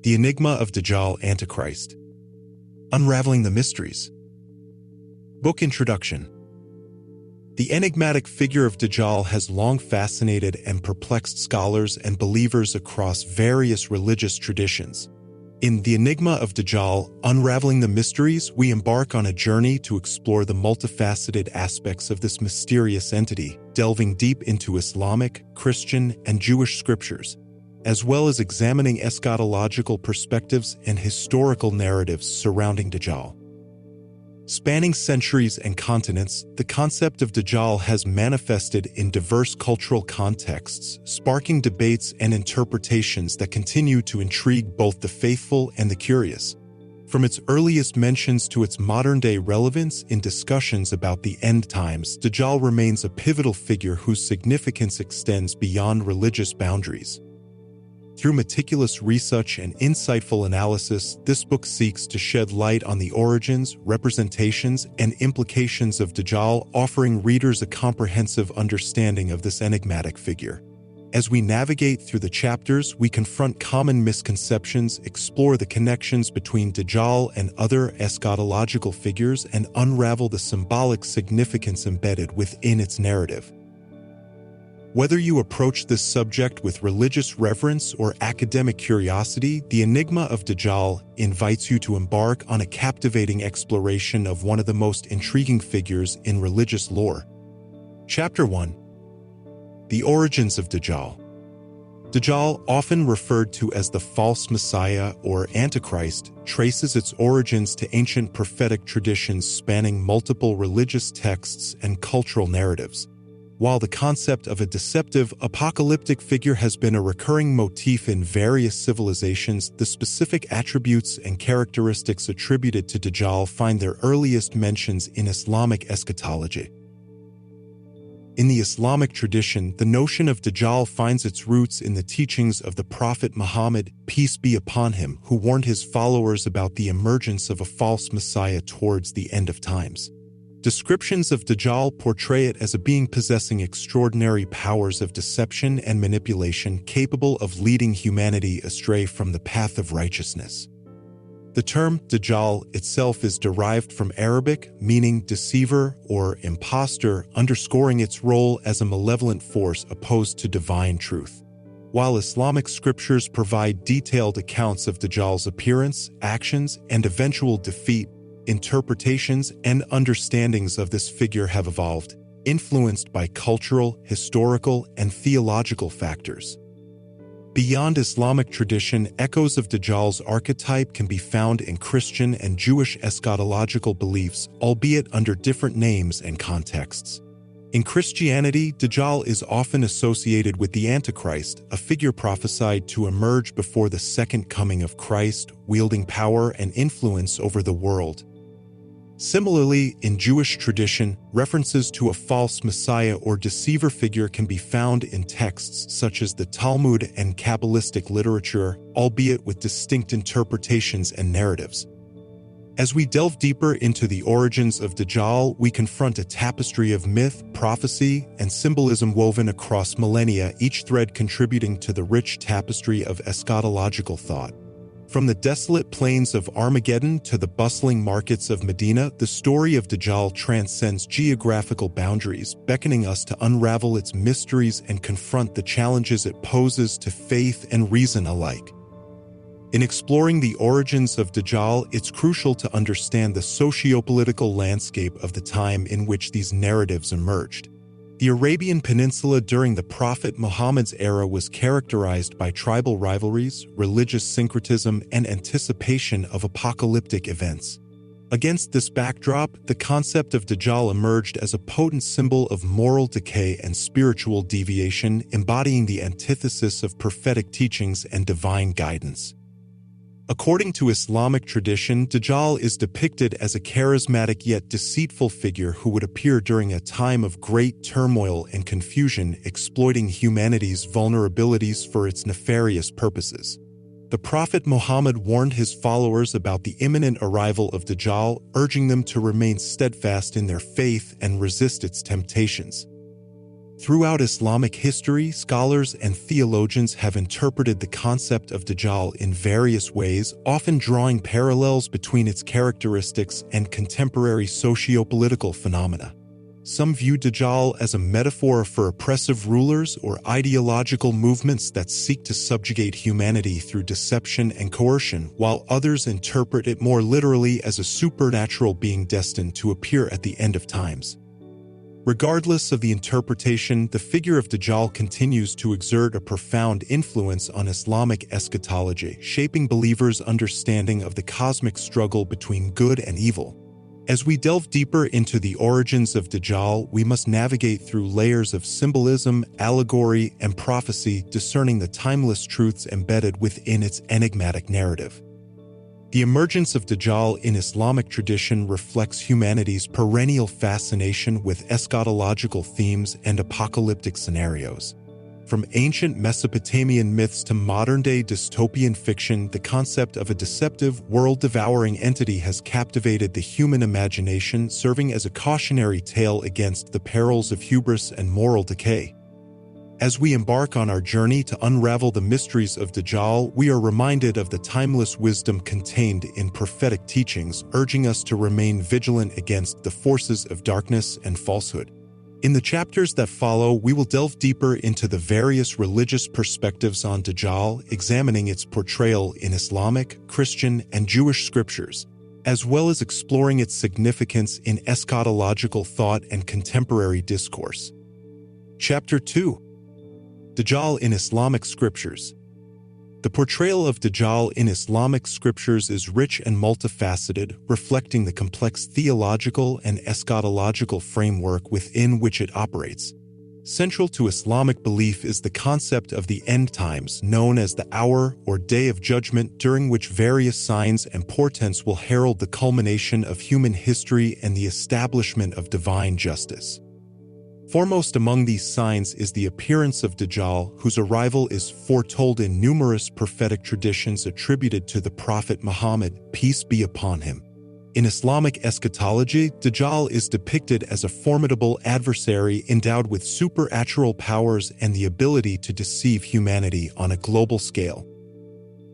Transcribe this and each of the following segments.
The Enigma of Dajjal Antichrist. Unraveling the Mysteries. Book Introduction. The enigmatic figure of Dajjal has long fascinated and perplexed scholars and believers across various religious traditions. In The Enigma of Dajjal, Unraveling the Mysteries, we embark on a journey to explore the multifaceted aspects of this mysterious entity, delving deep into Islamic, Christian, and Jewish scriptures, as well as examining eschatological perspectives and historical narratives surrounding Dajjal. Spanning centuries and continents, the concept of Dajjal has manifested in diverse cultural contexts, sparking debates and interpretations that continue to intrigue both the faithful and the curious. From its earliest mentions to its modern-day relevance in discussions about the end times, Dajjal remains a pivotal figure whose significance extends beyond religious boundaries. Through meticulous research and insightful analysis, this book seeks to shed light on the origins, representations, and implications of Dajjal, offering readers a comprehensive understanding of this enigmatic figure. As we navigate through the chapters, we confront common misconceptions, explore the connections between Dajjal and other eschatological figures, and unravel the symbolic significance embedded within its narrative. Whether you approach this subject with religious reverence or academic curiosity, The Enigma of Dajjal invites you to embark on a captivating exploration of one of the most intriguing figures in religious lore. Chapter 1. The Origins of Dajjal. Dajjal, often referred to as the false Messiah or Antichrist, traces its origins to ancient prophetic traditions spanning multiple religious texts and cultural narratives. While the concept of a deceptive, apocalyptic figure has been a recurring motif in various civilizations, the specific attributes and characteristics attributed to Dajjal find their earliest mentions in Islamic eschatology. In the Islamic tradition, the notion of Dajjal finds its roots in the teachings of the Prophet Muhammad, peace be upon him, who warned his followers about the emergence of a false Messiah towards the end of times. Descriptions of Dajjal portray it as a being possessing extraordinary powers of deception and manipulation capable of leading humanity astray from the path of righteousness. The term Dajjal itself is derived from Arabic, meaning deceiver or impostor, underscoring its role as a malevolent force opposed to divine truth. While Islamic scriptures provide detailed accounts of Dajjal's appearance, actions, and eventual defeat, interpretations and understandings of this figure have evolved, influenced by cultural, historical, and theological factors. Beyond Islamic tradition, echoes of Dajjal's archetype can be found in Christian and Jewish eschatological beliefs, albeit under different names and contexts. In Christianity, Dajjal is often associated with the Antichrist, a figure prophesied to emerge before the second coming of Christ, wielding power and influence over the world. Similarly, in Jewish tradition, references to a false Messiah or deceiver figure can be found in texts such as the Talmud and Kabbalistic literature, albeit with distinct interpretations and narratives. As we delve deeper into the origins of Dajjal, we confront a tapestry of myth, prophecy, and symbolism woven across millennia, each thread contributing to the rich tapestry of eschatological thought. From the desolate plains of Armageddon to the bustling markets of Medina, the story of Dajjal transcends geographical boundaries, beckoning us to unravel its mysteries and confront the challenges it poses to faith and reason alike. In exploring the origins of Dajjal, it's crucial to understand the socio-political landscape of the time in which these narratives emerged. The Arabian Peninsula during the Prophet Muhammad's era was characterized by tribal rivalries, religious syncretism, and anticipation of apocalyptic events. Against this backdrop, the concept of Dajjal emerged as a potent symbol of moral decay and spiritual deviation, embodying the antithesis of prophetic teachings and divine guidance. According to Islamic tradition, Dajjal is depicted as a charismatic yet deceitful figure who would appear during a time of great turmoil and confusion, exploiting humanity's vulnerabilities for its nefarious purposes. The Prophet Muhammad warned his followers about the imminent arrival of Dajjal, urging them to remain steadfast in their faith and resist its temptations. Throughout Islamic history, scholars and theologians have interpreted the concept of Dajjal in various ways, often drawing parallels between its characteristics and contemporary socio-political phenomena. Some view Dajjal as a metaphor for oppressive rulers or ideological movements that seek to subjugate humanity through deception and coercion, while others interpret it more literally as a supernatural being destined to appear at the end of times. Regardless of the interpretation, the figure of Dajjal continues to exert a profound influence on Islamic eschatology, shaping believers' understanding of the cosmic struggle between good and evil. As we delve deeper into the origins of Dajjal, we must navigate through layers of symbolism, allegory, and prophecy, discerning the timeless truths embedded within its enigmatic narrative. The emergence of Dajjal in Islamic tradition reflects humanity's perennial fascination with eschatological themes and apocalyptic scenarios. From ancient Mesopotamian myths to modern-day dystopian fiction, the concept of a deceptive, world-devouring entity has captivated the human imagination, serving as a cautionary tale against the perils of hubris and moral decay. As we embark on our journey to unravel the mysteries of Dajjal, we are reminded of the timeless wisdom contained in prophetic teachings, urging us to remain vigilant against the forces of darkness and falsehood. In the chapters that follow, we will delve deeper into the various religious perspectives on Dajjal, examining its portrayal in Islamic, Christian, and Jewish scriptures, as well as exploring its significance in eschatological thought and contemporary discourse. Chapter 2: Dajjal in Islamic Scriptures. The portrayal of Dajjal in Islamic scriptures is rich and multifaceted, reflecting the complex theological and eschatological framework within which it operates. Central to Islamic belief is the concept of the end times, known as the hour or day of judgment, during which various signs and portents will herald the culmination of human history and the establishment of divine justice. Foremost among these signs is the appearance of Dajjal, whose arrival is foretold in numerous prophetic traditions attributed to the Prophet Muhammad, peace be upon him. In Islamic eschatology, Dajjal is depicted as a formidable adversary endowed with supernatural powers and the ability to deceive humanity on a global scale.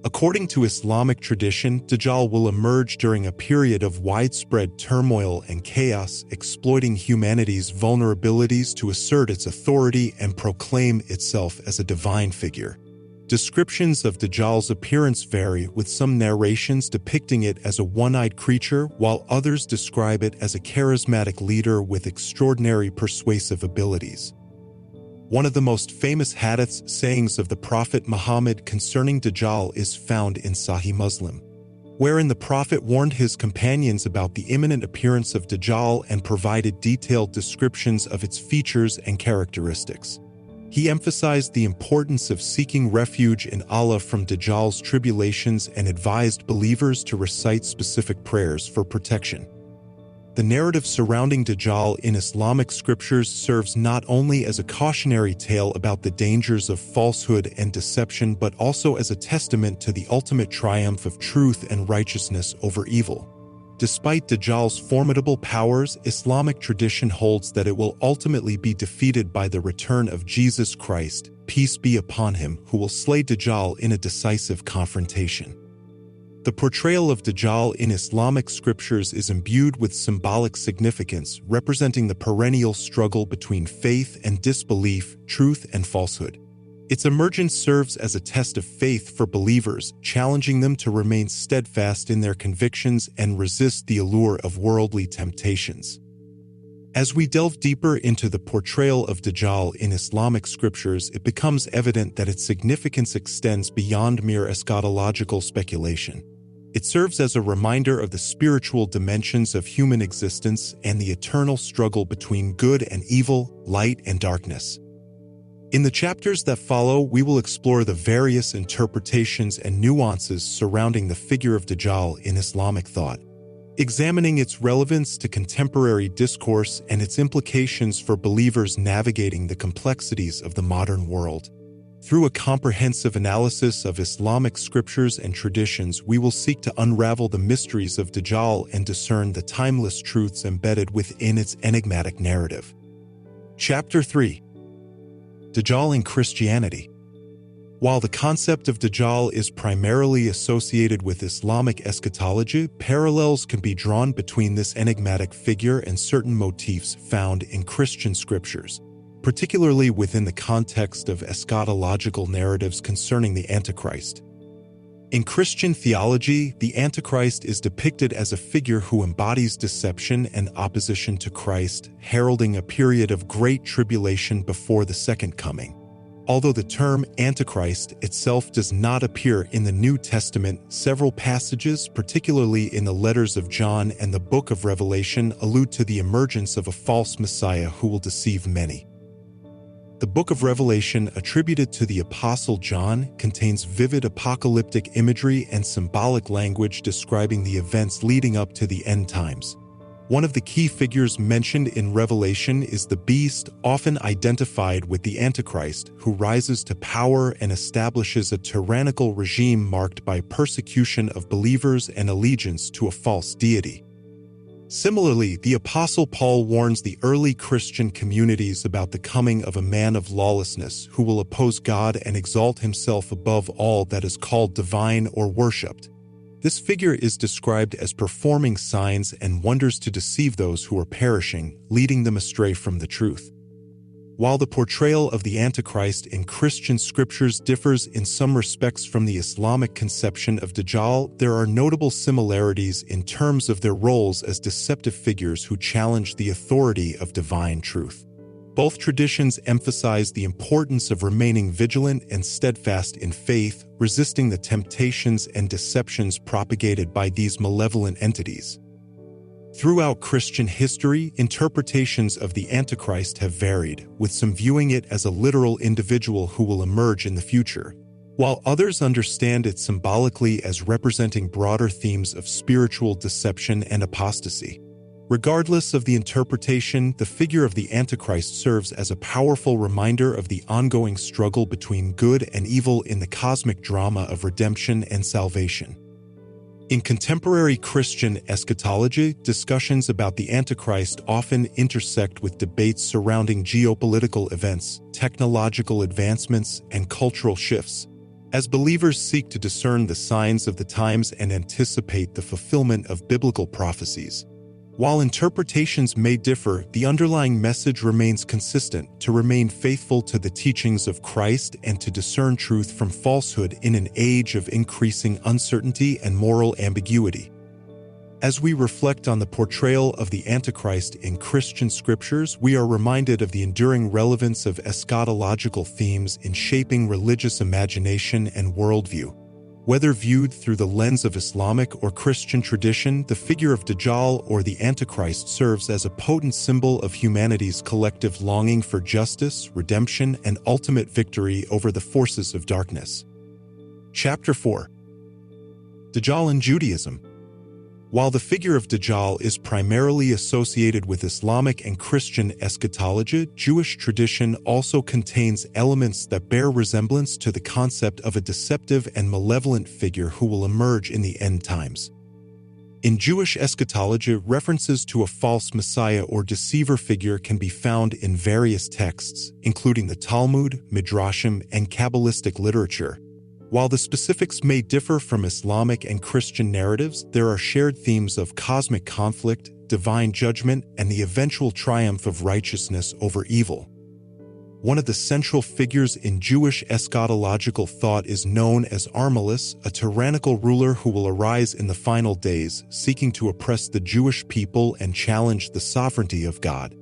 According to Islamic tradition, Dajjal will emerge during a period of widespread turmoil and chaos, exploiting humanity's vulnerabilities to assert its authority and proclaim itself as a divine figure. Descriptions of Dajjal's appearance vary, with some narrations depicting it as a one-eyed creature, while others describe it as a charismatic leader with extraordinary persuasive abilities. One of the most famous hadiths, sayings of the Prophet Muhammad concerning Dajjal, is found in Sahih Muslim, wherein the Prophet warned his companions about the imminent appearance of Dajjal and provided detailed descriptions of its features and characteristics. He emphasized the importance of seeking refuge in Allah from Dajjal's tribulations and advised believers to recite specific prayers for protection. The narrative surrounding Dajjal in Islamic scriptures serves not only as a cautionary tale about the dangers of falsehood and deception, but also as a testament to the ultimate triumph of truth and righteousness over evil. Despite Dajjal's formidable powers, Islamic tradition holds that it will ultimately be defeated by the return of Jesus Christ, peace be upon him, who will slay Dajjal in a decisive confrontation. The portrayal of Dajjal in Islamic scriptures is imbued with symbolic significance, representing the perennial struggle between faith and disbelief, truth and falsehood. Its emergence serves as a test of faith for believers, challenging them to remain steadfast in their convictions and resist the allure of worldly temptations. As we delve deeper into the portrayal of Dajjal in Islamic scriptures, it becomes evident that its significance extends beyond mere eschatological speculation. It serves as a reminder of the spiritual dimensions of human existence and the eternal struggle between good and evil, light and darkness. In the chapters that follow, we will explore the various interpretations and nuances surrounding the figure of Dajjal in Islamic thought, examining its relevance to contemporary discourse and its implications for believers navigating the complexities of the modern world. Through a comprehensive analysis of Islamic scriptures and traditions, we will seek to unravel the mysteries of Dajjal and discern the timeless truths embedded within its enigmatic narrative. Chapter 3: Dajjal in Christianity. While the concept of Dajjal is primarily associated with Islamic eschatology, parallels can be drawn between this enigmatic figure and certain motifs found in Christian scriptures, particularly within the context of eschatological narratives concerning the Antichrist. In Christian theology, the Antichrist is depicted as a figure who embodies deception and opposition to Christ, heralding a period of great tribulation before the second coming. Although the term Antichrist itself does not appear in the New Testament, several passages, particularly in the letters of John and the book of Revelation, allude to the emergence of a false Messiah who will deceive many. The book of Revelation, attributed to the Apostle John, contains vivid apocalyptic imagery and symbolic language describing the events leading up to the end times. One of the key figures mentioned in Revelation is the beast, often identified with the Antichrist, who rises to power and establishes a tyrannical regime marked by persecution of believers and allegiance to a false deity. Similarly, the Apostle Paul warns the early Christian communities about the coming of a man of lawlessness who will oppose God and exalt himself above all that is called divine or worshipped. This figure is described as performing signs and wonders to deceive those who are perishing, leading them astray from the truth. While the portrayal of the Antichrist in Christian scriptures differs in some respects from the Islamic conception of Dajjal, there are notable similarities in terms of their roles as deceptive figures who challenge the authority of divine truth. Both traditions emphasize the importance of remaining vigilant and steadfast in faith, resisting the temptations and deceptions propagated by these malevolent entities. Throughout Christian history, interpretations of the Antichrist have varied, with some viewing it as a literal individual who will emerge in the future, while others understand it symbolically as representing broader themes of spiritual deception and apostasy. Regardless of the interpretation, the figure of the Antichrist serves as a powerful reminder of the ongoing struggle between good and evil in the cosmic drama of redemption and salvation. In contemporary Christian eschatology, discussions about the Antichrist often intersect with debates surrounding geopolitical events, technological advancements, and cultural shifts, as believers seek to discern the signs of the times and anticipate the fulfillment of biblical prophecies. While interpretations may differ, the underlying message remains consistent: to remain faithful to the teachings of Christ and to discern truth from falsehood in an age of increasing uncertainty and moral ambiguity. As we reflect on the portrayal of the Antichrist in Christian scriptures, we are reminded of the enduring relevance of eschatological themes in shaping religious imagination and worldview. Whether viewed through the lens of Islamic or Christian tradition, the figure of Dajjal or the Antichrist serves as a potent symbol of humanity's collective longing for justice, redemption, and ultimate victory over the forces of darkness. Chapter 4. Dajjal in Judaism. While the figure of Dajjal is primarily associated with Islamic and Christian eschatology, Jewish tradition also contains elements that bear resemblance to the concept of a deceptive and malevolent figure who will emerge in the end times. In Jewish eschatology, references to a false Messiah or deceiver figure can be found in various texts, including the Talmud, Midrashim, and Kabbalistic literature. While the specifics may differ from Islamic and Christian narratives, there are shared themes of cosmic conflict, divine judgment, and the eventual triumph of righteousness over evil. One of the central figures in Jewish eschatological thought is known as Archelaus, a tyrannical ruler who will arise in the final days, seeking to oppress the Jewish people and challenge the sovereignty of God.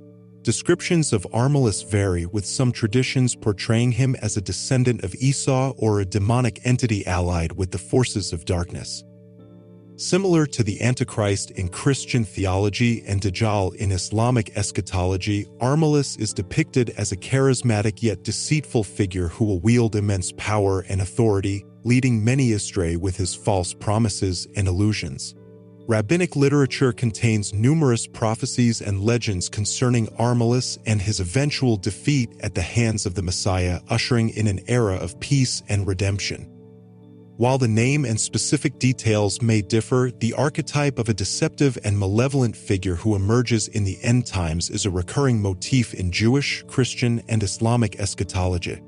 Descriptions of Archelaus vary, with some traditions portraying him as a descendant of Esau or a demonic entity allied with the forces of darkness. Similar to the Antichrist in Christian theology and Dajjal in Islamic eschatology, Archelaus is depicted as a charismatic yet deceitful figure who will wield immense power and authority, leading many astray with his false promises and illusions. Rabbinic literature contains numerous prophecies and legends concerning Archelaus and his eventual defeat at the hands of the Messiah, ushering in an era of peace and redemption. While the name and specific details may differ, the archetype of a deceptive and malevolent figure who emerges in the end times is a recurring motif in Jewish, Christian, and Islamic eschatology.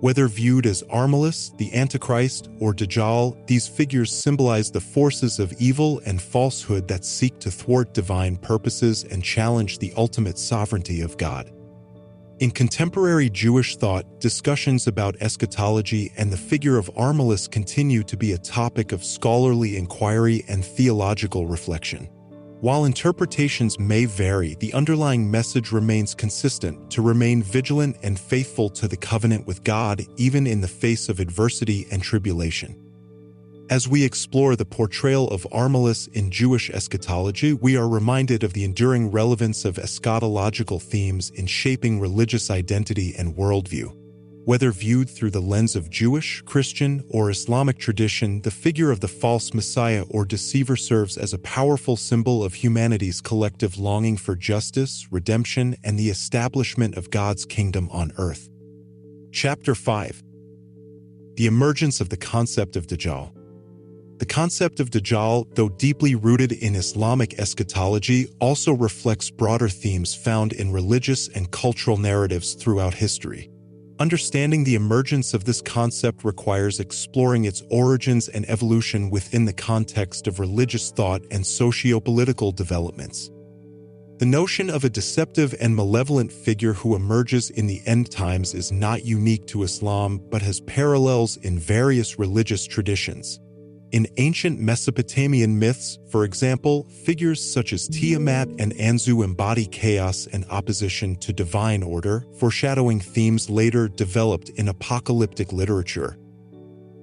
Whether viewed as Armilus, the Antichrist, or Dajjal, these figures symbolize the forces of evil and falsehood that seek to thwart divine purposes and challenge the ultimate sovereignty of God. In contemporary Jewish thought, discussions about eschatology and the figure of Armilus continue to be a topic of scholarly inquiry and theological reflection. While interpretations may vary, the underlying message remains consistent: to remain vigilant and faithful to the covenant with God, even in the face of adversity and tribulation. As we explore the portrayal of Armilus in Jewish eschatology, we are reminded of the enduring relevance of eschatological themes in shaping religious identity and worldview. Whether viewed through the lens of Jewish, Christian, or Islamic tradition, the figure of the false Messiah or Deceiver serves as a powerful symbol of humanity's collective longing for justice, redemption, and the establishment of God's kingdom on earth. Chapter 5. The Emergence of the Concept of Dajjal. The concept of Dajjal, though deeply rooted in Islamic eschatology, also reflects broader themes found in religious and cultural narratives throughout history. Understanding the emergence of this concept requires exploring its origins and evolution within the context of religious thought and socio-political developments. The notion of a deceptive and malevolent figure who emerges in the end times is not unique to Islam but has parallels in various religious traditions. In ancient Mesopotamian myths, for example, figures such as Tiamat and Anzu embody chaos and opposition to divine order, foreshadowing themes later developed in apocalyptic literature.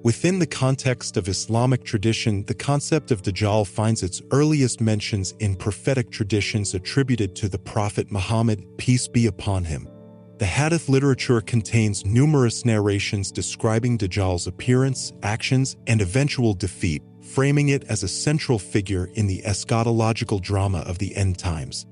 Within the context of Islamic tradition, the concept of Dajjal finds its earliest mentions in prophetic traditions attributed to the Prophet Muhammad, peace be upon him. The Hadith literature contains numerous narrations describing Dajjal's appearance, actions, and eventual defeat, framing it as a central figure in the eschatological drama of the end times.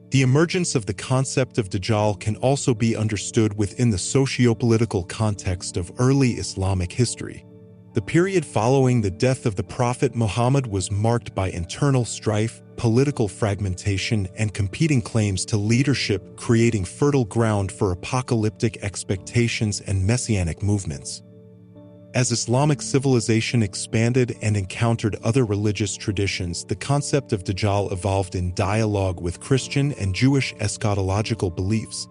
The emergence of the concept of Dajjal can also be understood within the socio-political context of early Islamic history. The period following the death of the Prophet Muhammad was marked by internal strife, political fragmentation, and competing claims to leadership, creating fertile ground for apocalyptic expectations and messianic movements. As Islamic civilization expanded and encountered other religious traditions, the concept of Dajjal evolved in dialogue with Christian and Jewish eschatological beliefs.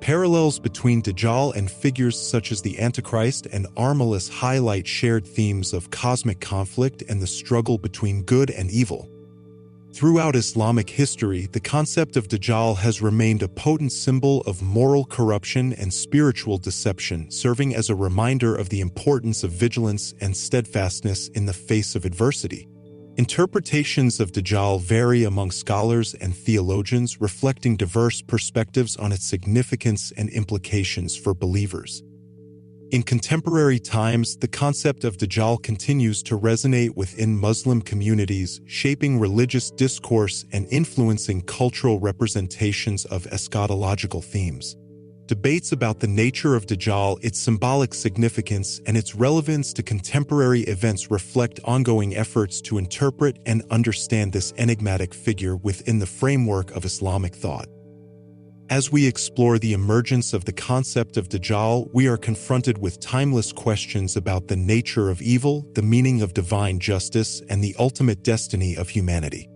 Parallels between Dajjal and figures such as the Antichrist and Armilus highlight shared themes of cosmic conflict and the struggle between good and evil. Throughout Islamic history, the concept of Dajjal has remained a potent symbol of moral corruption and spiritual deception, serving as a reminder of the importance of vigilance and steadfastness in the face of adversity. Interpretations of Dajjal vary among scholars and theologians, reflecting diverse perspectives on its significance and implications for believers. In contemporary times, the concept of Dajjal continues to resonate within Muslim communities, shaping religious discourse and influencing cultural representations of eschatological themes. Debates about the nature of Dajjal, its symbolic significance, and its relevance to contemporary events reflect ongoing efforts to interpret and understand this enigmatic figure within the framework of Islamic thought. As we explore the emergence of the concept of Dajjal, we are confronted with timeless questions about the nature of evil, the meaning of divine justice, and the ultimate destiny of humanity.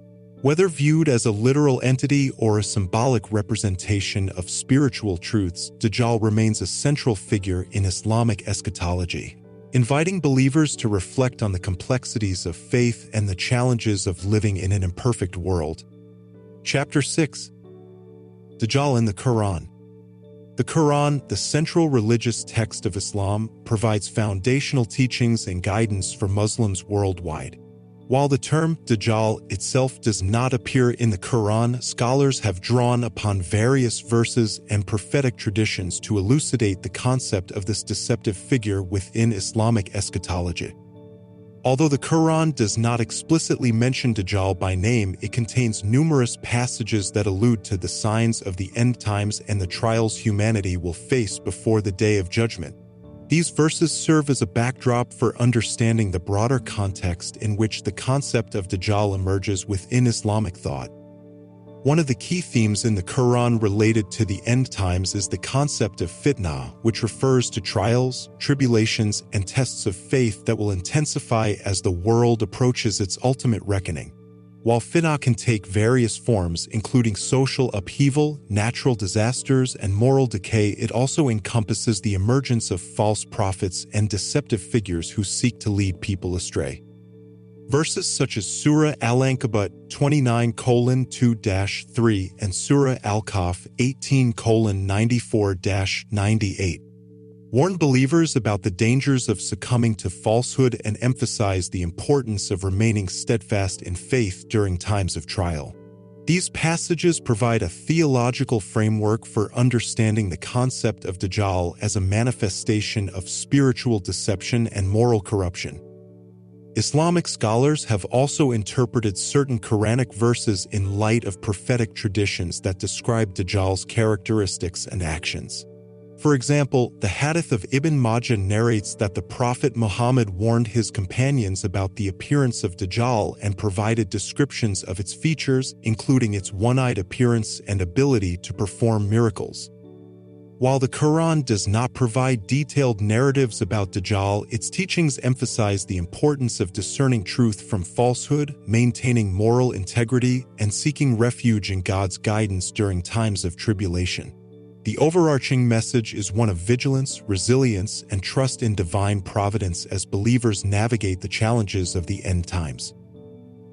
Whether viewed as a literal entity or a symbolic representation of spiritual truths, Dajjal remains a central figure in Islamic eschatology, inviting believers to reflect on the complexities of faith and the challenges of living in an imperfect world. Chapter 6. Dajjal in the Quran. The Quran, the central religious text of Islam, provides foundational teachings and guidance for Muslims worldwide. While the term Dajjal itself does not appear in the Quran, scholars have drawn upon various verses and prophetic traditions to elucidate the concept of this deceptive figure within Islamic eschatology. Although the Quran does not explicitly mention Dajjal by name, it contains numerous passages that allude to the signs of the end times and the trials humanity will face before the Day of Judgment. These verses serve as a backdrop for understanding the broader context in which the concept of Dajjal emerges within Islamic thought. One of the key themes in the Quran related to the end times is the concept of fitna, which refers to trials, tribulations, and tests of faith that will intensify as the world approaches its ultimate reckoning. While fitna can take various forms, including social upheaval, natural disasters, and moral decay, it also encompasses the emergence of false prophets and deceptive figures who seek to lead people astray. Verses such as Surah Al-Ankabut 29:2-3 and Surah Al-Kahf 18:94-98 warn believers about the dangers of succumbing to falsehood and emphasize the importance of remaining steadfast in faith during times of trial. These passages provide a theological framework for understanding the concept of Dajjal as a manifestation of spiritual deception and moral corruption. Islamic scholars have also interpreted certain Quranic verses in light of prophetic traditions that describe Dajjal's characteristics and actions. For example, the Hadith of Ibn Majah narrates that the Prophet Muhammad warned his companions about the appearance of Dajjal and provided descriptions of its features, including its one-eyed appearance and ability to perform miracles. While the Quran does not provide detailed narratives about Dajjal, its teachings emphasize the importance of discerning truth from falsehood, maintaining moral integrity, and seeking refuge in God's guidance during times of tribulation. The overarching message is one of vigilance, resilience, and trust in divine providence as believers navigate the challenges of the end times.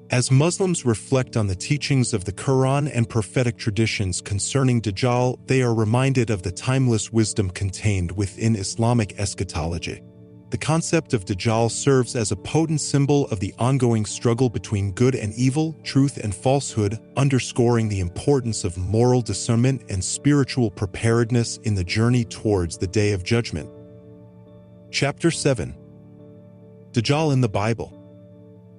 As Muslims reflect on the teachings of the Quran and prophetic traditions concerning Dajjal, they are reminded of the timeless wisdom contained within Islamic eschatology. The concept of Dajjal serves as a potent symbol of the ongoing struggle between good and evil, truth and falsehood, underscoring the importance of moral discernment and spiritual preparedness in the journey towards the Day of Judgment. Chapter 7. Dajjal in the Bible.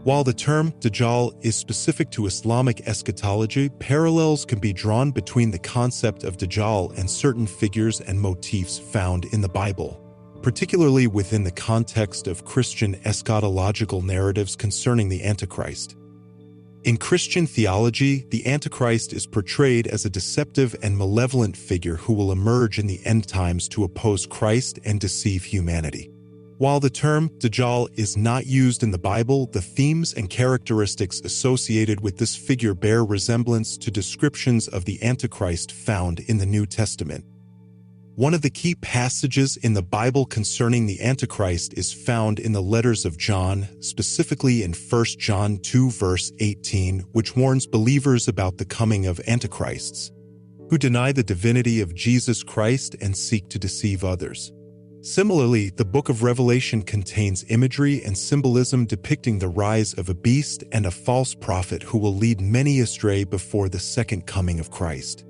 While the term Dajjal is specific to Islamic eschatology, parallels can be drawn between the concept of Dajjal and certain figures and motifs found in the Bible, particularly within the context of Christian eschatological narratives concerning the Antichrist. In Christian theology, the Antichrist is portrayed as a deceptive and malevolent figure who will emerge in the end times to oppose Christ and deceive humanity. While the term Dajjal is not used in the Bible, the themes and characteristics associated with this figure bear resemblance to descriptions of the Antichrist found in the New Testament. One of the key passages in the Bible concerning the Antichrist is found in the letters of John, specifically in 1 John 2 verse 18, which warns believers about the coming of Antichrists, who deny the divinity of Jesus Christ and seek to deceive others. Similarly, the book of Revelation contains imagery and symbolism depicting the rise of a beast and a false prophet who will lead many astray before the second coming of Christ.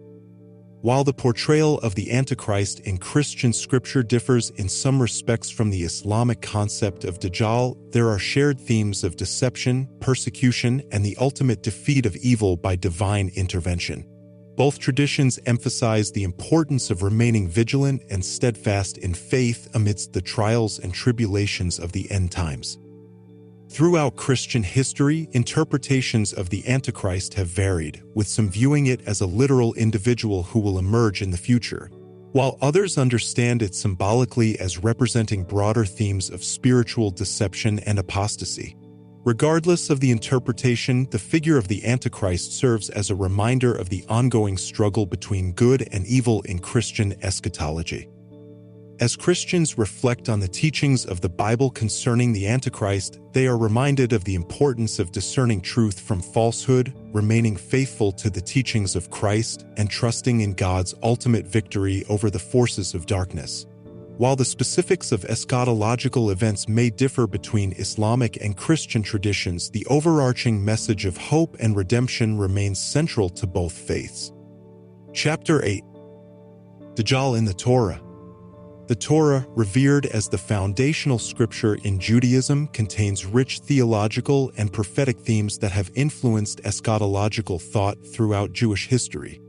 While the portrayal of the Antichrist in Christian scripture differs in some respects from the Islamic concept of Dajjal, there are shared themes of deception, persecution, and the ultimate defeat of evil by divine intervention. Both traditions emphasize the importance of remaining vigilant and steadfast in faith amidst the trials and tribulations of the end times. Throughout Christian history, interpretations of the Antichrist have varied, with some viewing it as a literal individual who will emerge in the future, while others understand it symbolically as representing broader themes of spiritual deception and apostasy. Regardless of the interpretation, the figure of the Antichrist serves as a reminder of the ongoing struggle between good and evil in Christian eschatology. As Christians reflect on the teachings of the Bible concerning the Antichrist, they are reminded of the importance of discerning truth from falsehood, remaining faithful to the teachings of Christ, and trusting in God's ultimate victory over the forces of darkness. While the specifics of eschatological events may differ between Islamic and Christian traditions, the overarching message of hope and redemption remains central to both faiths. Chapter 8. Dajjal in the Torah. The Torah, revered as the foundational scripture in Judaism, contains rich theological and prophetic themes that have influenced eschatological thought throughout Jewish history.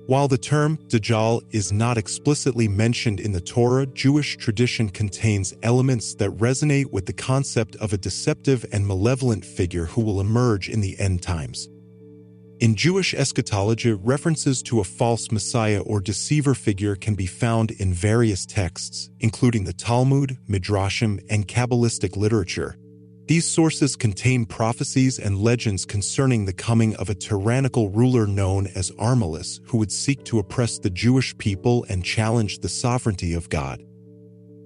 While the term Dajjal is not explicitly mentioned in the Torah, Jewish tradition contains elements that resonate with the concept of a deceptive and malevolent figure who will emerge in the end times. In Jewish eschatology, references to a false messiah or deceiver figure can be found in various texts, including the Talmud, Midrashim, and Kabbalistic literature. These sources contain prophecies and legends concerning the coming of a tyrannical ruler known as Armilus, who would seek to oppress the Jewish people and challenge the sovereignty of God.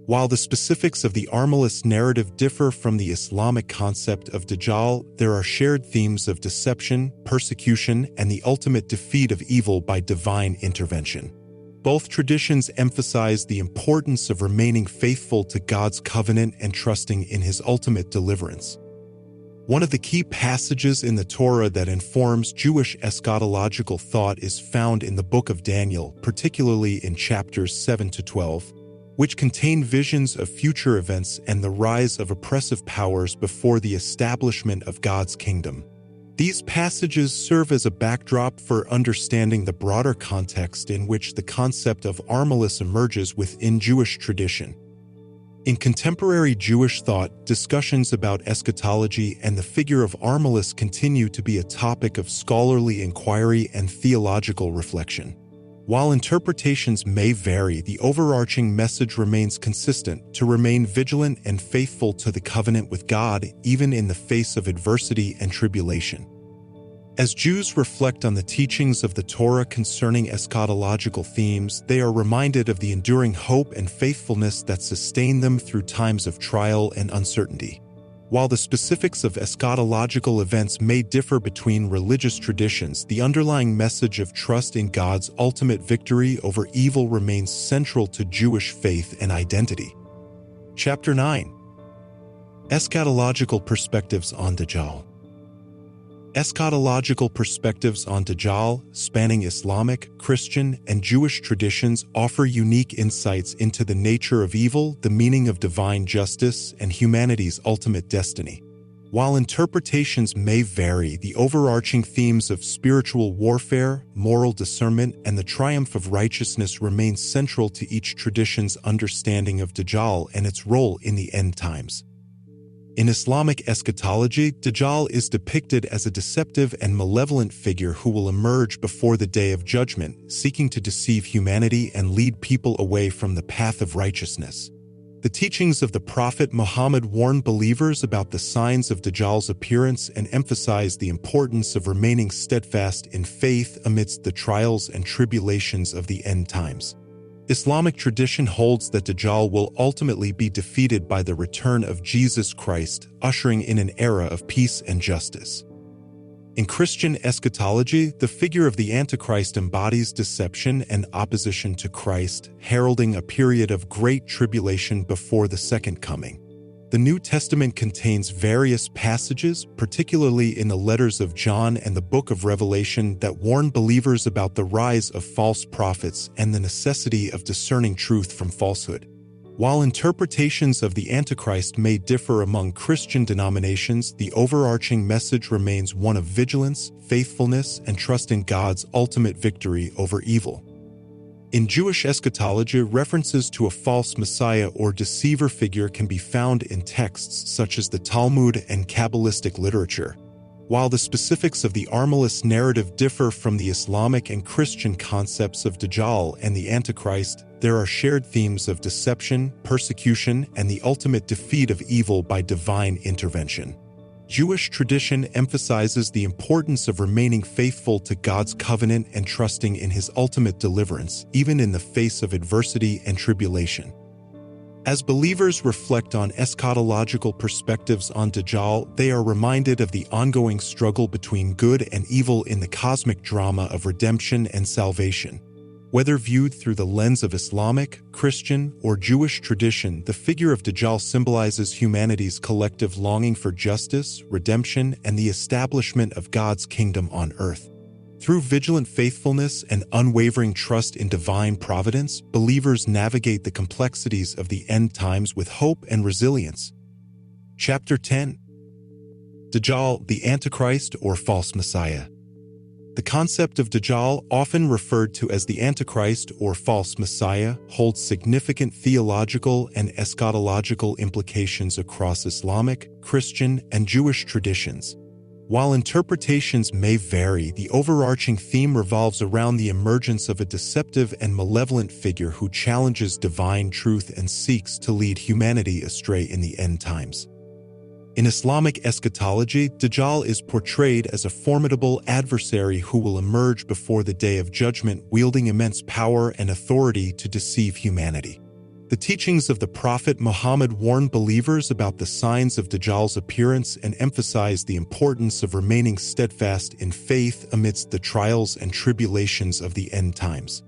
While the specifics of the Armilus narrative differ from the Islamic concept of Dajjal, there are shared themes of deception, persecution, and the ultimate defeat of evil by divine intervention. Both traditions emphasize the importance of remaining faithful to God's covenant and trusting in His ultimate deliverance. One of the key passages in the Torah that informs Jewish eschatological thought is found in the book of Daniel, particularly in chapters 7 to 12, which contain visions of future events and the rise of oppressive powers before the establishment of God's kingdom. These passages serve as a backdrop for understanding the broader context in which the concept of Armilus emerges within Jewish tradition. In contemporary Jewish thought, discussions about eschatology and the figure of Armilus continue to be a topic of scholarly inquiry and theological reflection. While interpretations may vary, the overarching message remains consistent: to remain vigilant and faithful to the covenant with God, even in the face of adversity and tribulation. As Jews reflect on the teachings of the Torah concerning eschatological themes, they are reminded of the enduring hope and faithfulness that sustain them through times of trial and uncertainty. While the specifics of eschatological events may differ between religious traditions, the underlying message of trust in God's ultimate victory over evil remains central to Jewish faith and identity. Chapter 9. Eschatological Perspectives on Dajjal. Eschatological perspectives on Dajjal, spanning Islamic, Christian, and Jewish traditions, offer unique insights into the nature of evil, the meaning of divine justice, and humanity's ultimate destiny. While interpretations may vary, the overarching themes of spiritual warfare, moral discernment, and the triumph of righteousness remain central to each tradition's understanding of Dajjal and its role in the end times. In Islamic eschatology, Dajjal is depicted as a deceptive and malevolent figure who will emerge before the day of judgment, seeking to deceive humanity and lead people away from the path of righteousness. The teachings of the Prophet Muhammad warn believers about the signs of Dajjal's appearance and emphasize the importance of remaining steadfast in faith amidst the trials and tribulations of the end times. Islamic tradition holds that Dajjal will ultimately be defeated by the return of Jesus Christ, ushering in an era of peace and justice. In Christian eschatology, the figure of the Antichrist embodies deception and opposition to Christ, heralding a period of great tribulation before the second coming. The New Testament contains various passages, particularly in the letters of John and the book of Revelation, that warn believers about the rise of false prophets and the necessity of discerning truth from falsehood. While interpretations of the Antichrist may differ among Christian denominations, the overarching message remains one of vigilance, faithfulness, and trust in God's ultimate victory over evil. In Jewish eschatology, references to a false messiah or deceiver figure can be found in texts such as the Talmud and Kabbalistic literature. While the specifics of the Armilus narrative differ from the Islamic and Christian concepts of Dajjal and the Antichrist, there are shared themes of deception, persecution, and the ultimate defeat of evil by divine intervention. Jewish tradition emphasizes the importance of remaining faithful to God's covenant and trusting in His ultimate deliverance, even in the face of adversity and tribulation. As believers reflect on eschatological perspectives on Dajjal, they are reminded of the ongoing struggle between good and evil in the cosmic drama of redemption and salvation. Whether viewed through the lens of Islamic, Christian, or Jewish tradition, the figure of Dajjal symbolizes humanity's collective longing for justice, redemption, and the establishment of God's kingdom on earth. Through vigilant faithfulness and unwavering trust in divine providence, believers navigate the complexities of the end times with hope and resilience. Chapter 10. Dajjal, the Antichrist or False Messiah. The concept of Dajjal, often referred to as the Antichrist or false Messiah, holds significant theological and eschatological implications across Islamic, Christian, and Jewish traditions. While interpretations may vary, the overarching theme revolves around the emergence of a deceptive and malevolent figure who challenges divine truth and seeks to lead humanity astray in the end times. In Islamic eschatology, Dajjal is portrayed as a formidable adversary who will emerge before the Day of Judgment, wielding immense power and authority to deceive humanity. The teachings of the Prophet Muhammad warn believers about the signs of Dajjal's appearance and emphasize the importance of remaining steadfast in faith amidst the trials and tribulations of the end times.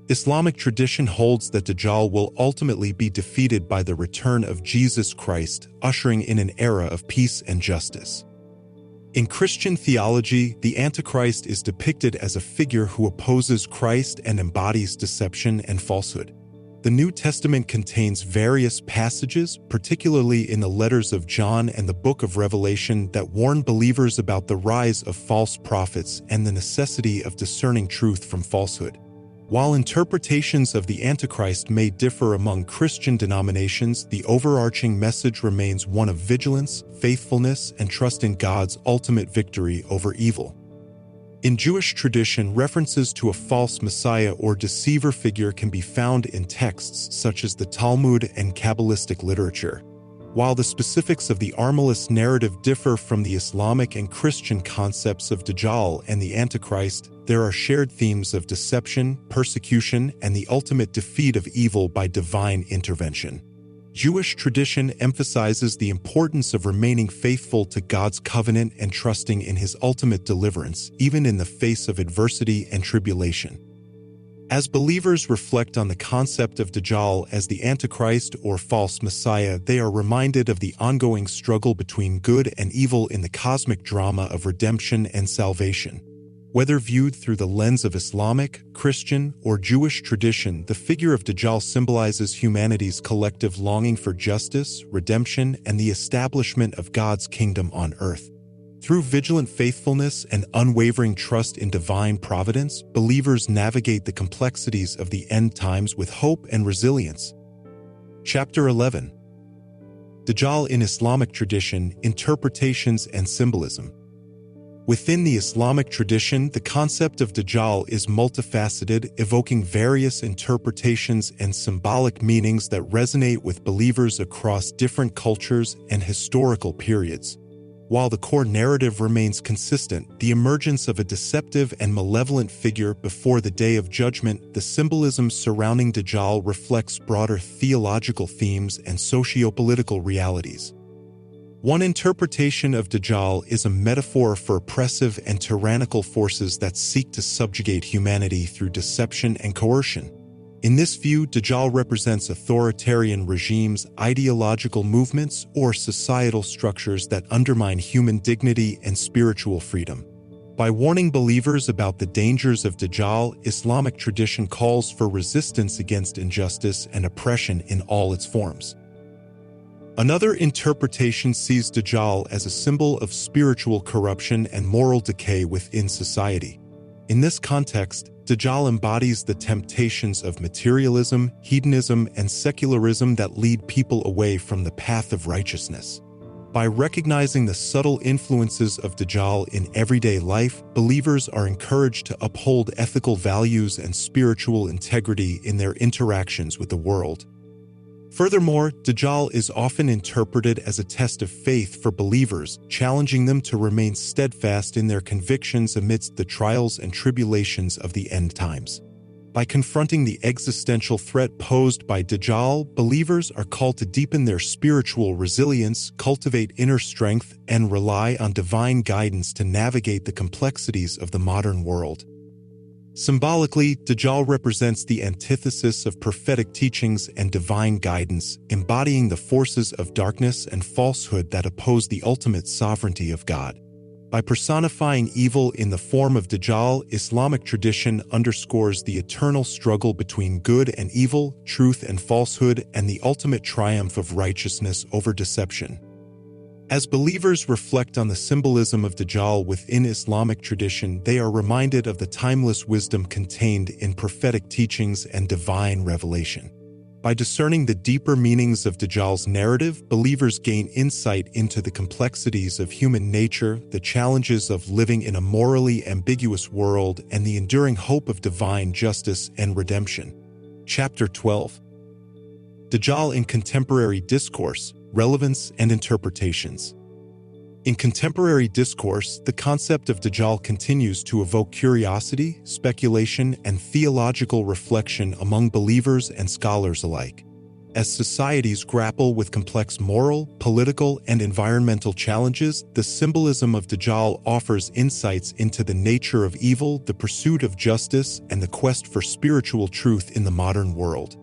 Islamic tradition holds that Dajjal will ultimately be defeated by the return of Jesus Christ, ushering in an era of peace and justice. In Christian theology, the Antichrist is depicted as a figure who opposes Christ and embodies deception and falsehood. The New Testament contains various passages, particularly in the letters of John and the Book of Revelation, that warn believers about the rise of false prophets and the necessity of discerning truth from falsehood. While interpretations of the Antichrist may differ among Christian denominations, the overarching message remains one of vigilance, faithfulness, and trust in God's ultimate victory over evil. In Jewish tradition, references to a false Messiah or deceiver figure can be found in texts such as the Talmud and Kabbalistic literature. While the specifics of the Armilus narrative differ from the Islamic and Christian concepts of Dajjal and the Antichrist, there are shared themes of deception, persecution, and the ultimate defeat of evil by divine intervention. Jewish tradition emphasizes the importance of remaining faithful to God's covenant and trusting in His ultimate deliverance, even in the face of adversity and tribulation. As believers reflect on the concept of Dajjal as the Antichrist or false Messiah, they are reminded of the ongoing struggle between good and evil in the cosmic drama of redemption and salvation. Whether viewed through the lens of Islamic, Christian, or Jewish tradition, the figure of Dajjal symbolizes humanity's collective longing for justice, redemption, and the establishment of God's kingdom on earth. Through vigilant faithfulness and unwavering trust in divine providence, believers navigate the complexities of the end times with hope and resilience. Chapter 11. Dajjal in Islamic Tradition, Interpretations and Symbolism. Within the Islamic tradition, the concept of Dajjal is multifaceted, evoking various interpretations and symbolic meanings that resonate with believers across different cultures and historical periods. While the core narrative remains consistent, the emergence of a deceptive and malevolent figure before the Day of Judgment, the symbolism surrounding Dajjal reflects broader theological themes and socio-political realities. One interpretation of Dajjal is a metaphor for oppressive and tyrannical forces that seek to subjugate humanity through deception and coercion. In this view, Dajjal represents authoritarian regimes, ideological movements, or societal structures that undermine human dignity and spiritual freedom. By warning believers about the dangers of Dajjal, Islamic tradition calls for resistance against injustice and oppression in all its forms. Another interpretation sees Dajjal as a symbol of spiritual corruption and moral decay within society. In this context, Dajjal embodies the temptations of materialism, hedonism, and secularism that lead people away from the path of righteousness. By recognizing the subtle influences of Dajjal in everyday life, believers are encouraged to uphold ethical values and spiritual integrity in their interactions with the world. Furthermore, Dajjal is often interpreted as a test of faith for believers, challenging them to remain steadfast in their convictions amidst the trials and tribulations of the end times. By confronting the existential threat posed by Dajjal, believers are called to deepen their spiritual resilience, cultivate inner strength, and rely on divine guidance to navigate the complexities of the modern world. Symbolically, Dajjal represents the antithesis of prophetic teachings and divine guidance, embodying the forces of darkness and falsehood that oppose the ultimate sovereignty of God. By personifying evil in the form of Dajjal, Islamic tradition underscores the eternal struggle between good and evil, truth and falsehood, and the ultimate triumph of righteousness over deception. As believers reflect on the symbolism of Dajjal within Islamic tradition, they are reminded of the timeless wisdom contained in prophetic teachings and divine revelation. By discerning the deeper meanings of Dajjal's narrative, believers gain insight into the complexities of human nature, the challenges of living in a morally ambiguous world, and the enduring hope of divine justice and redemption. Chapter 12. Dajjal in Contemporary Discourse, Relevance and Interpretations. In contemporary discourse, the concept of Dajjal continues to evoke curiosity, speculation, and theological reflection among believers and scholars alike. As societies grapple with complex moral, political, and environmental challenges, the symbolism of Dajjal offers insights into the nature of evil, the pursuit of justice, and the quest for spiritual truth in the modern world.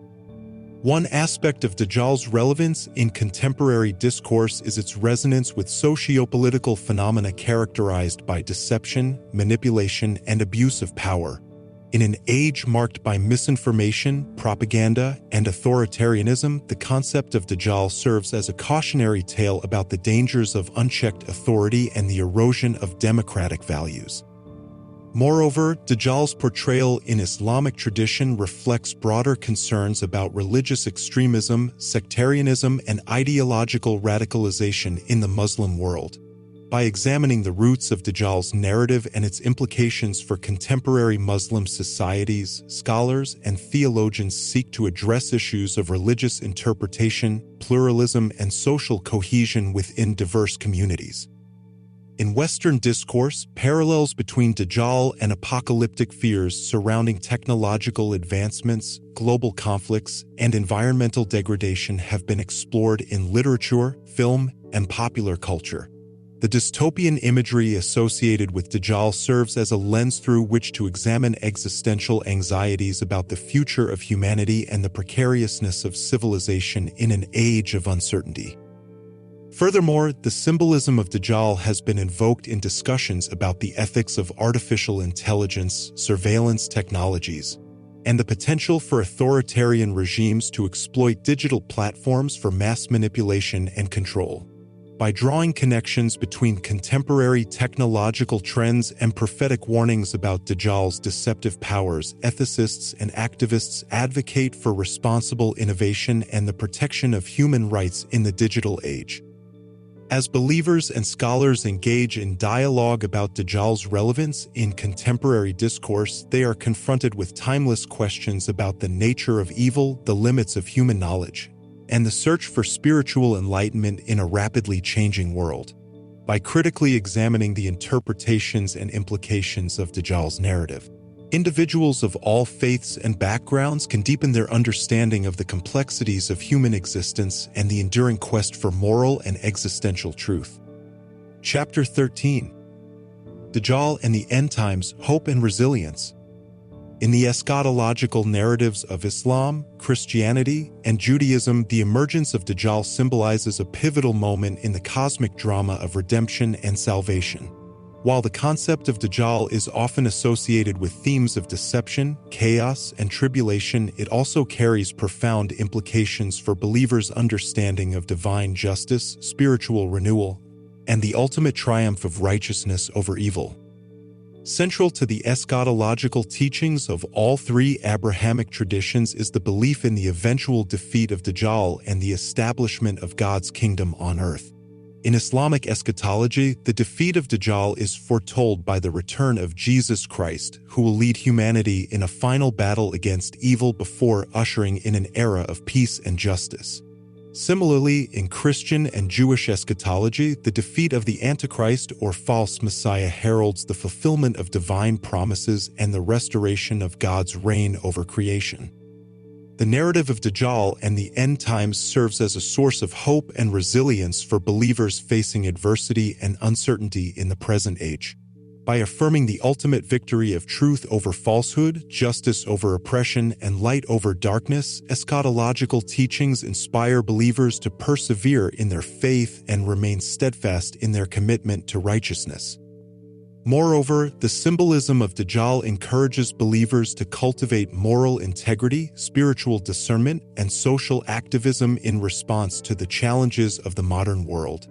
One aspect of Dajjal's relevance in contemporary discourse is its resonance with socio-political phenomena characterized by deception, manipulation, and abuse of power. In an age marked by misinformation, propaganda, and authoritarianism, the concept of Dajjal serves as a cautionary tale about the dangers of unchecked authority and the erosion of democratic values. Moreover, Dajjal's portrayal in Islamic tradition reflects broader concerns about religious extremism, sectarianism, and ideological radicalization in the Muslim world. By examining the roots of Dajjal's narrative and its implications for contemporary Muslim societies, scholars and theologians seek to address issues of religious interpretation, pluralism, and social cohesion within diverse communities. In Western discourse, parallels between Dajjal and apocalyptic fears surrounding technological advancements, global conflicts, and environmental degradation have been explored in literature, film, and popular culture. The dystopian imagery associated with Dajjal serves as a lens through which to examine existential anxieties about the future of humanity and the precariousness of civilization in an age of uncertainty. Furthermore, the symbolism of Dajjal has been invoked in discussions about the ethics of artificial intelligence, surveillance technologies, and the potential for authoritarian regimes to exploit digital platforms for mass manipulation and control. By drawing connections between contemporary technological trends and prophetic warnings about Dajjal's deceptive powers, ethicists and activists advocate for responsible innovation and the protection of human rights in the digital age. As believers and scholars engage in dialogue about Dajjal's relevance in contemporary discourse, they are confronted with timeless questions about the nature of evil, the limits of human knowledge, and the search for spiritual enlightenment in a rapidly changing world. By critically examining the interpretations and implications of Dajjal's narrative, individuals of all faiths and backgrounds can deepen their understanding of the complexities of human existence and the enduring quest for moral and existential truth. Chapter 13. Dajjal and the End Times, Hope and Resilience. In the eschatological narratives of Islam, Christianity, and Judaism, the emergence of Dajjal symbolizes a pivotal moment in the cosmic drama of redemption and salvation. While the concept of Dajjal is often associated with themes of deception, chaos, and tribulation, it also carries profound implications for believers' understanding of divine justice, spiritual renewal, and the ultimate triumph of righteousness over evil. Central to the eschatological teachings of all three Abrahamic traditions is the belief in the eventual defeat of Dajjal and the establishment of God's kingdom on earth. In Islamic eschatology, the defeat of Dajjal is foretold by the return of Jesus Christ, who will lead humanity in a final battle against evil before ushering in an era of peace and justice. Similarly, in Christian and Jewish eschatology, the defeat of the Antichrist or false Messiah heralds the fulfillment of divine promises and the restoration of God's reign over creation. The narrative of Dajjal and the end times serves as a source of hope and resilience for believers facing adversity and uncertainty in the present age. By affirming the ultimate victory of truth over falsehood, justice over oppression, and light over darkness, eschatological teachings inspire believers to persevere in their faith and remain steadfast in their commitment to righteousness. Moreover, the symbolism of Dajjal encourages believers to cultivate moral integrity, spiritual discernment, and social activism in response to the challenges of the modern world.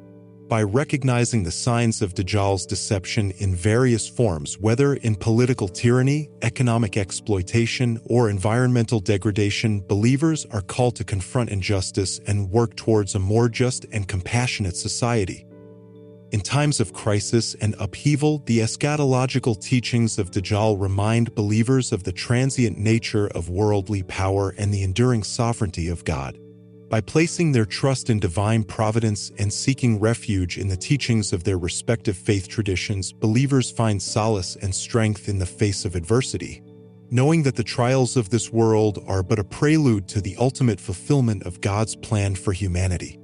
by recognizing the signs of Dajjal's deception in various forms, whether in political tyranny, economic exploitation, or environmental degradation, believers are called to confront injustice and work towards a more just and compassionate society. In times of crisis and upheaval, the eschatological teachings of Dajjal remind believers of the transient nature of worldly power and the enduring sovereignty of God. By placing their trust in divine providence and seeking refuge in the teachings of their respective faith traditions, believers find solace and strength in the face of adversity, knowing that the trials of this world are but a prelude to the ultimate fulfillment of God's plan for humanity.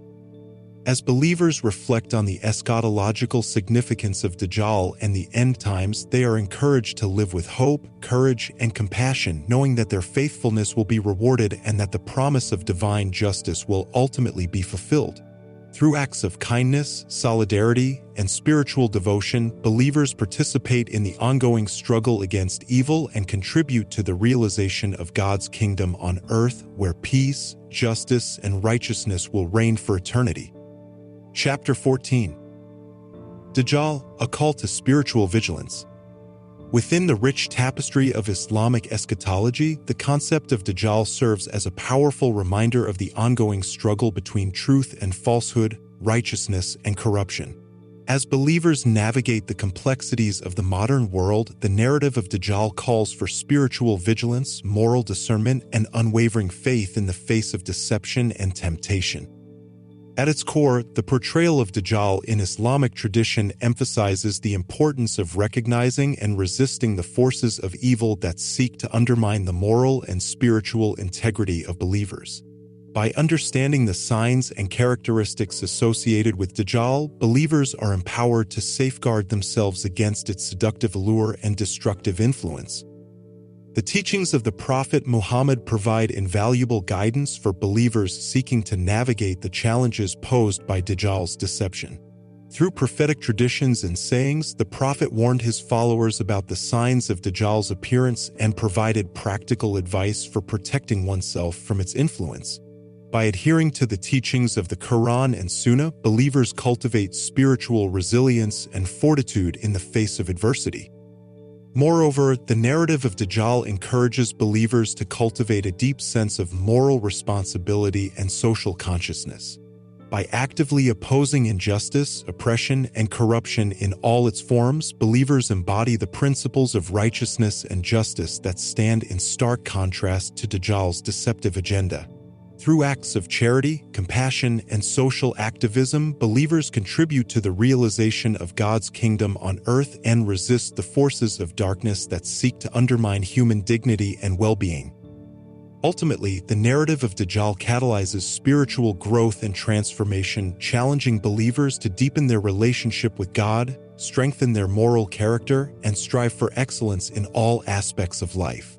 As believers reflect on the eschatological significance of Dajjal and the end times, they are encouraged to live with hope, courage, and compassion, knowing that their faithfulness will be rewarded and that the promise of divine justice will ultimately be fulfilled. Through acts of kindness, solidarity, and spiritual devotion, believers participate in the ongoing struggle against evil and contribute to the realization of God's kingdom on earth, where peace, justice, and righteousness will reign for eternity. Chapter 14. Dajjal, a call to spiritual vigilance. Within the rich tapestry of Islamic eschatology, the concept of Dajjal serves as a powerful reminder of the ongoing struggle between truth and falsehood, righteousness and corruption. As believers navigate the complexities of the modern world, the narrative of Dajjal calls for spiritual vigilance, moral discernment, and unwavering faith in the face of deception and temptation. At its core, the portrayal of Dajjal in Islamic tradition emphasizes the importance of recognizing and resisting the forces of evil that seek to undermine the moral and spiritual integrity of believers. By understanding the signs and characteristics associated with Dajjal, believers are empowered to safeguard themselves against its seductive allure and destructive influence. The teachings of the Prophet Muhammad provide invaluable guidance for believers seeking to navigate the challenges posed by Dajjal's deception. Through prophetic traditions and sayings, the Prophet warned his followers about the signs of Dajjal's appearance and provided practical advice for protecting oneself from its influence. By adhering to the teachings of the Quran and Sunnah, believers cultivate spiritual resilience and fortitude in the face of adversity. Moreover, the narrative of Dajjal encourages believers to cultivate a deep sense of moral responsibility and social consciousness. By actively opposing injustice, oppression, and corruption in all its forms, believers embody the principles of righteousness and justice that stand in stark contrast to Dajjal's deceptive agenda. Through acts of charity, compassion, and social activism, believers contribute to the realization of God's kingdom on earth and resist the forces of darkness that seek to undermine human dignity and well-being. Ultimately, the narrative of Dajjal catalyzes spiritual growth and transformation, challenging believers to deepen their relationship with God, strengthen their moral character, and strive for excellence in all aspects of life.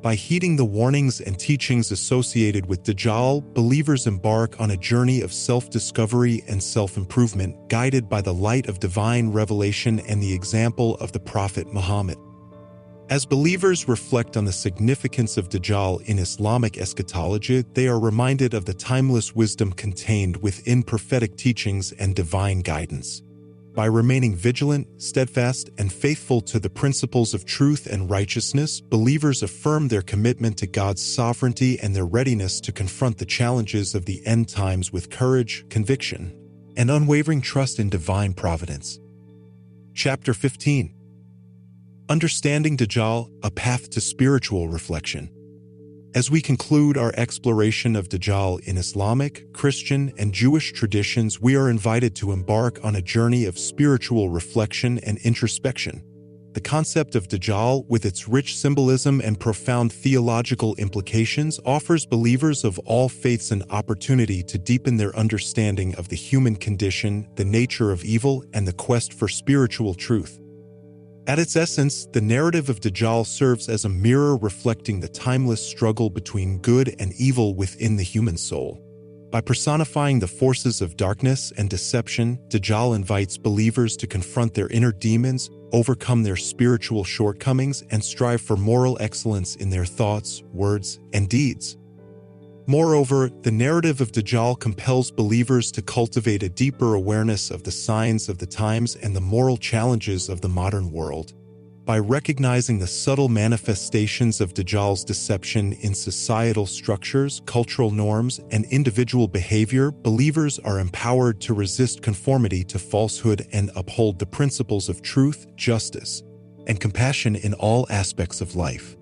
By heeding the warnings and teachings associated with Dajjal, believers embark on a journey of self-discovery and self-improvement, guided by the light of divine revelation and the example of the Prophet Muhammad. As believers reflect on the significance of Dajjal in Islamic eschatology, they are reminded of the timeless wisdom contained within prophetic teachings and divine guidance. By remaining vigilant, steadfast, and faithful to the principles of truth and righteousness, believers affirm their commitment to God's sovereignty and their readiness to confront the challenges of the end times with courage, conviction, and unwavering trust in divine providence. Chapter 15. Understanding Dajjal, a path to spiritual reflection. As we conclude our exploration of Dajjal in Islamic, Christian, and Jewish traditions, we are invited to embark on a journey of spiritual reflection and introspection. The concept of Dajjal, with its rich symbolism and profound theological implications, offers believers of all faiths an opportunity to deepen their understanding of the human condition, the nature of evil, and the quest for spiritual truth. At its essence, the narrative of Dajjal serves as a mirror reflecting the timeless struggle between good and evil within the human soul. By personifying the forces of darkness and deception, Dajjal invites believers to confront their inner demons, overcome their spiritual shortcomings, and strive for moral excellence in their thoughts, words, and deeds. Moreover, the narrative of Dajjal compels believers to cultivate a deeper awareness of the signs of the times and the moral challenges of the modern world. By recognizing the subtle manifestations of Dajjal's deception in societal structures, cultural norms, and individual behavior, believers are empowered to resist conformity to falsehood and uphold the principles of truth, justice, and compassion in all aspects of life.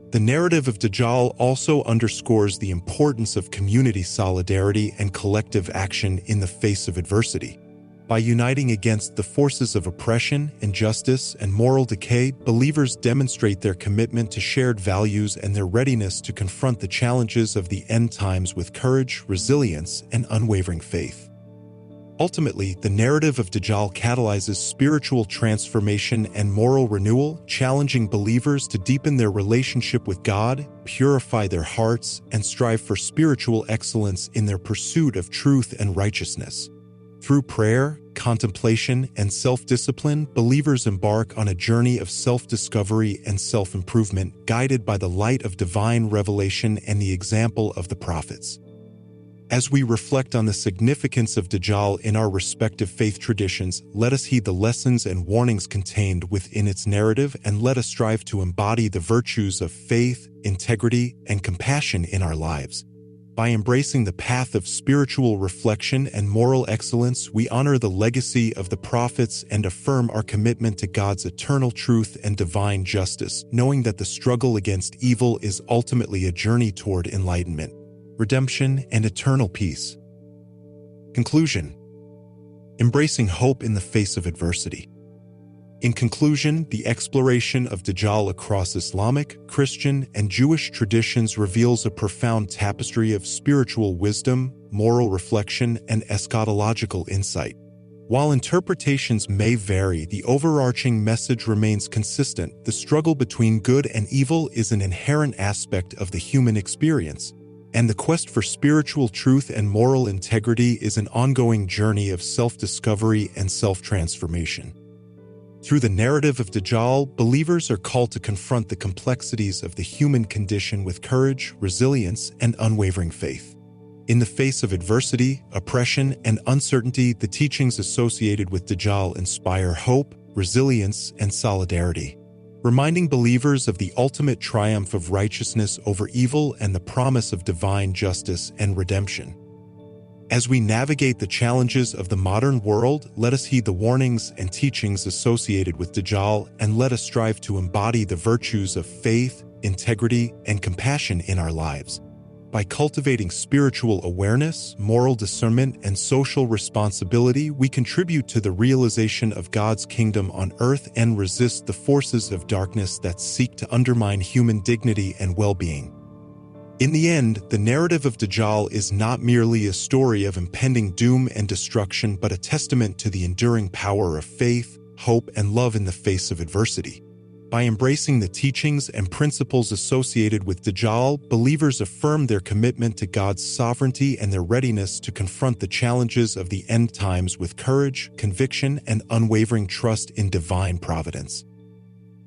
The narrative of Dajjal also underscores the importance of community solidarity and collective action in the face of adversity. By uniting against the forces of oppression, injustice, and moral decay, believers demonstrate their commitment to shared values and their readiness to confront the challenges of the end times with courage, resilience, and unwavering faith. Ultimately, the narrative of Dajjal catalyzes spiritual transformation and moral renewal, challenging believers to deepen their relationship with God, purify their hearts, and strive for spiritual excellence in their pursuit of truth and righteousness. Through prayer, contemplation, and self-discipline, believers embark on a journey of self-discovery and self-improvement, guided by the light of divine revelation and the example of the prophets. As we reflect on the significance of Dajjal in our respective faith traditions, let us heed the lessons and warnings contained within its narrative, and let us strive to embody the virtues of faith, integrity, and compassion in our lives. By embracing the path of spiritual reflection and moral excellence, we honor the legacy of the prophets and affirm our commitment to God's eternal truth and divine justice, knowing that the struggle against evil is ultimately a journey toward enlightenment, redemption, and eternal peace. Conclusion: embracing hope in the face of adversity. In conclusion, the exploration of Dajjal across Islamic, Christian, and Jewish traditions reveals a profound tapestry of spiritual wisdom, moral reflection, and eschatological insight. While interpretations may vary, the overarching message remains consistent. The struggle between good and evil is an inherent aspect of the human experience, and the quest for spiritual truth and moral integrity is an ongoing journey of self-discovery and self-transformation. Through the narrative of Dajjal, believers are called to confront the complexities of the human condition with courage, resilience, and unwavering faith. In the face of adversity, oppression, and uncertainty, the teachings associated with Dajjal inspire hope, resilience, and solidarity, reminding believers of the ultimate triumph of righteousness over evil and the promise of divine justice and redemption. As we navigate the challenges of the modern world, let us heed the warnings and teachings associated with Dajjal, and let us strive to embody the virtues of faith, integrity, and compassion in our lives. By cultivating spiritual awareness, moral discernment, and social responsibility, we contribute to the realization of God's kingdom on earth and resist the forces of darkness that seek to undermine human dignity and well-being. In the end, the narrative of Dajjal is not merely a story of impending doom and destruction, but a testament to the enduring power of faith, hope, and love in the face of adversity. By embracing the teachings and principles associated with Dajjal, believers affirm their commitment to God's sovereignty and their readiness to confront the challenges of the end times with courage, conviction, and unwavering trust in divine providence.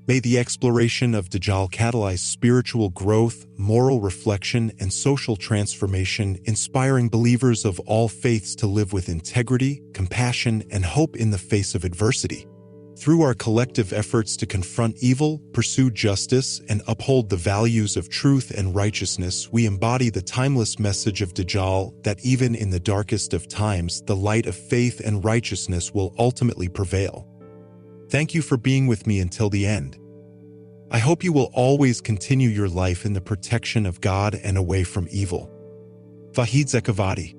May the exploration of Dajjal catalyze spiritual growth, moral reflection, and social transformation, inspiring believers of all faiths to live with integrity, compassion, and hope in the face of adversity. Through our collective efforts to confront evil, pursue justice, and uphold the values of truth and righteousness, we embody the timeless message of Dajjal that even in the darkest of times, the light of faith and righteousness will ultimately prevail. Thank you for being with me until the end. I hope you will always continue your life in the protection of God and away from evil. Vahid Zekavadi.